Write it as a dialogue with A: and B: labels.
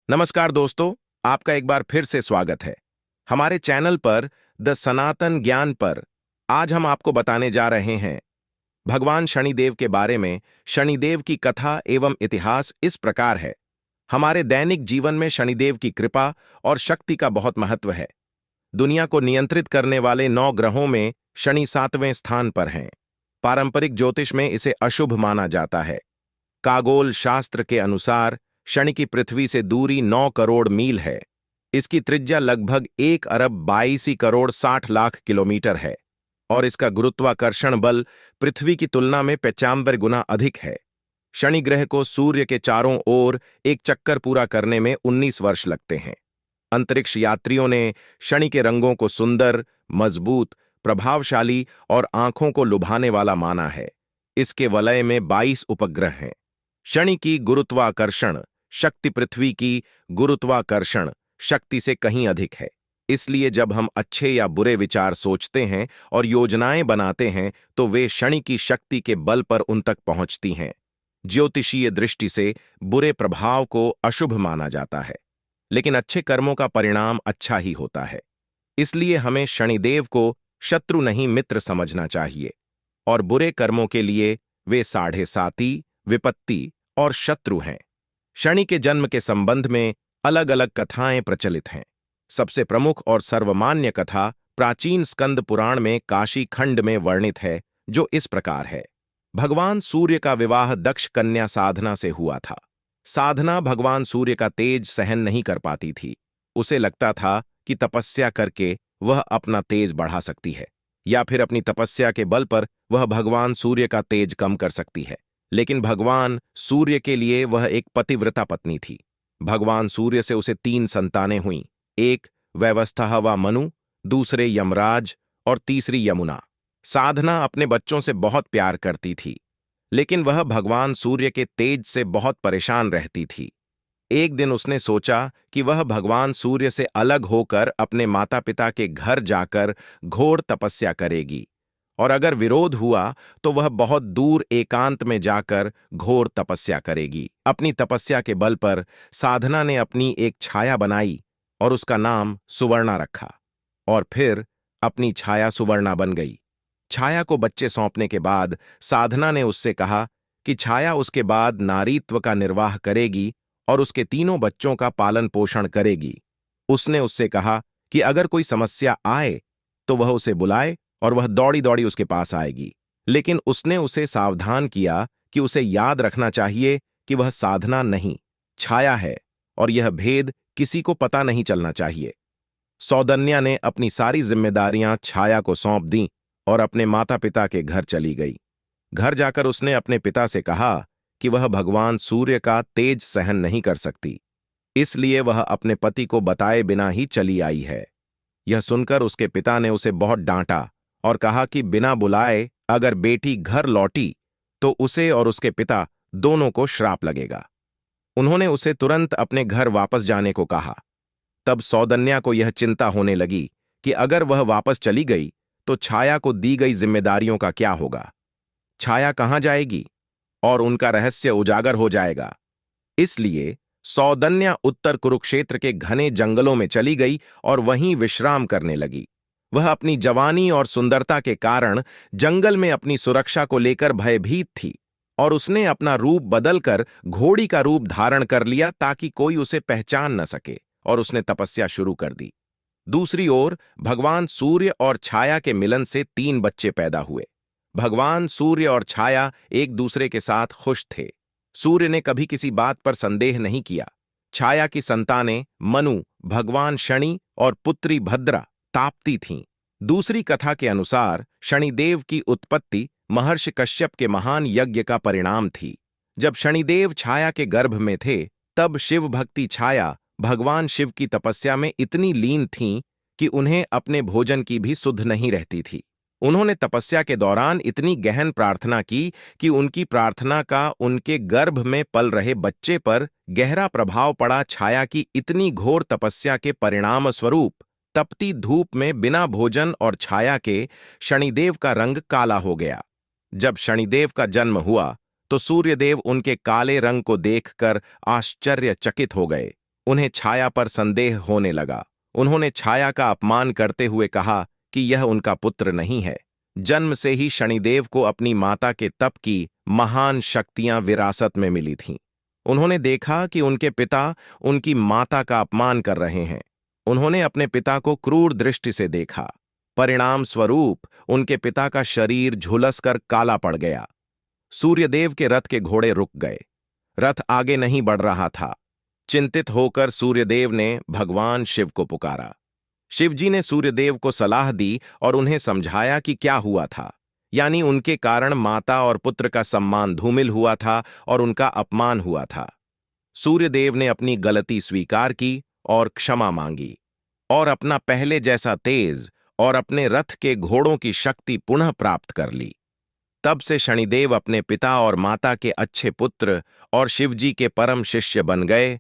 A: नमस्कार दोस्तों, आपका एक बार फिर से स्वागत है हमारे चैनल पर द सनातन ज्ञान पर। आज हम आपको बताने जा रहे हैं भगवान शनिदेव के बारे में। शनिदेव की कथा एवं इतिहास इस प्रकार है। हमारे दैनिक जीवन में शनिदेव की कृपा और शक्ति का बहुत महत्व है। दुनिया को नियंत्रित करने वाले 9 ग्रहों में शनि 7वें स्थान पर हैं। पारंपरिक ज्योतिष में इसे अशुभ माना जाता है। खगोल शास्त्र के अनुसार शनि की पृथ्वी से दूरी 9 करोड़ मील है। इसकी त्रिज्या लगभग 1 अरब 82 करोड़ 60 लाख किलोमीटर है और इसका गुरुत्वाकर्षण बल पृथ्वी की तुलना में 95 गुना अधिक है। शनि ग्रह को सूर्य के चारों ओर एक चक्कर पूरा करने में 19 वर्ष लगते हैं। अंतरिक्ष यात्रियों ने शनि के रंगों को सुंदर, मजबूत, प्रभावशाली और आंखों को लुभाने वाला माना है। इसके वलय में 22 उपग्रह हैं। शनि की गुरुत्वाकर्षण शक्ति पृथ्वी की गुरुत्वाकर्षण शक्ति से कहीं अधिक है। इसलिए जब हम अच्छे या बुरे विचार सोचते हैं और योजनाएं बनाते हैं तो वे शनि की शक्ति के बल पर उन तक पहुंचती हैं। ज्योतिषीय दृष्टि से बुरे प्रभाव को अशुभ माना जाता है, लेकिन अच्छे कर्मों का परिणाम अच्छा ही होता है। इसलिए हमें शनिदेव को शत्रु नहीं मित्र समझना चाहिए और बुरे कर्मों के लिए वे साढ़े साती, विपत्ति और शत्रु हैं। शनि के जन्म के संबंध में अलग अलग कथाएं प्रचलित हैं। सबसे प्रमुख और सर्वमान्य कथा प्राचीन स्कंद पुराण में काशी खंड में वर्णित है, जो इस प्रकार है। भगवान सूर्य का विवाह दक्ष कन्या साधना से हुआ था। साधना भगवान सूर्य का तेज सहन नहीं कर पाती थी। उसे लगता था कि तपस्या करके वह अपना तेज बढ़ा सकती है या फिर अपनी तपस्या के बल पर वह भगवान सूर्य का तेज कम कर सकती है। लेकिन भगवान सूर्य के लिए वह एक पतिव्रता पत्नी थी। भगवान सूर्य से उसे 3 संतानें हुईं। एक वैवस्था व मनु, दूसरे यमराज और तीसरी यमुना। साधना अपने बच्चों से बहुत प्यार करती थी, लेकिन वह भगवान सूर्य के तेज से बहुत परेशान रहती थी। एक दिन उसने सोचा कि वह भगवान सूर्य से अलग होकर अपने माता पिता के घर जाकर घोर तपस्या करेगी और अगर विरोध हुआ तो वह बहुत दूर एकांत में जाकर घोर तपस्या करेगी। अपनी तपस्या के बल पर साधना ने अपनी एक छाया बनाई और उसका नाम सुवर्णा रखा और फिर अपनी छाया सुवर्णा बन गई। छाया को बच्चे सौंपने के बाद साधना ने उससे कहा कि छाया उसके बाद नारीत्व का निर्वाह करेगी और उसके 3 बच्चों का पालन पोषण करेगी। उसने उससे कहा कि अगर कोई समस्या आए तो वह उसे बुलाए और वह दौड़ी दौड़ी उसके पास आएगी। लेकिन उसने उसे सावधान किया कि उसे याद रखना चाहिए कि वह साधना नहीं, छाया है और यह भेद किसी को पता नहीं चलना चाहिए। सौदन्या ने अपनी सारी जिम्मेदारियां छाया को सौंप दीं और अपने माता पिता के घर चली गई। घर जाकर उसने अपने पिता से कहा कि वह भगवान सूर्य का तेज सहन नहीं कर सकती, इसलिए वह अपने पति को बताए बिना ही चली आई है। यह सुनकर उसके पिता ने उसे बहुत डांटा और कहा कि बिना बुलाए अगर बेटी घर लौटी तो उसे और उसके पिता दोनों को श्राप लगेगा। उन्होंने उसे तुरंत अपने घर वापस जाने को कहा। तब सौदन्या को यह चिंता होने लगी कि अगर वह वापस चली गई तो छाया को दी गई जिम्मेदारियों का क्या होगा। छाया कहाँ जाएगी और उनका रहस्य उजागर हो जाएगा। इसलिए सौदन्या उत्तर कुरुक्षेत्र के घने जंगलों में चली गई और वहीं विश्राम करने लगी। वह अपनी जवानी और सुंदरता के कारण जंगल में अपनी सुरक्षा को लेकर भयभीत थी और उसने अपना रूप बदलकर घोड़ी का रूप धारण कर लिया ताकि कोई उसे पहचान न सके और उसने तपस्या शुरू कर दी। दूसरी ओर भगवान सूर्य और छाया के मिलन से 3 बच्चे पैदा हुए। भगवान सूर्य और छाया एक दूसरे के साथ खुश थे। सूर्य ने कभी किसी बात पर संदेह नहीं किया। छाया की संतानें मनु, भगवान शनि और पुत्री भद्रा ताप्ती थीं। दूसरी कथा के अनुसार शनिदेव की उत्पत्ति महर्षि कश्यप के महान यज्ञ का परिणाम थी। जब शनिदेव छाया के गर्भ में थे तब शिव भक्ति छाया भगवान शिव की तपस्या में इतनी लीन थीं कि उन्हें अपने भोजन की भी सुध नहीं रहती थी। उन्होंने तपस्या के दौरान इतनी गहन प्रार्थना की कि उनकी प्रार्थना का उनके गर्भ में पल रहे बच्चे पर गहरा प्रभाव पड़ा। छाया की इतनी घोर तपस्या के परिणाम स्वरूप तपती धूप में बिना भोजन और छाया के शनिदेव का रंग काला हो गया। जब शनिदेव का जन्म हुआ तो सूर्यदेव उनके काले रंग को देखकर आश्चर्यचकित हो गए। उन्हें छाया पर संदेह होने लगा। उन्होंने छाया का अपमान करते हुए कहा कि यह उनका पुत्र नहीं है। जन्म से ही शनिदेव को अपनी माता के तप की महान शक्तियां विरासत में मिली थीं। उन्होंने देखा कि उनके पिता उनकी माता का अपमान कर रहे हैं। उन्होंने अपने पिता को क्रूर दृष्टि से देखा। परिणाम स्वरूप उनके पिता का शरीर झुलसकर काला पड़ गया। सूर्यदेव के रथ के घोड़े रुक गए। रथ आगे नहीं बढ़ रहा था। चिंतित होकर सूर्यदेव ने भगवान शिव को पुकारा। शिवजी ने सूर्यदेव को सलाह दी और उन्हें समझाया कि क्या हुआ था, यानी उनके कारण माता और पुत्र का सम्मान धूमिल हुआ था और उनका अपमान हुआ था। सूर्यदेव ने अपनी गलती स्वीकार की और क्षमा मांगी और अपना पहले जैसा तेज और अपने रथ के घोड़ों की शक्ति पुनः प्राप्त कर ली। तब से शनिदेव अपने पिता और माता के अच्छे पुत्र और शिवजी के परम शिष्य बन गए।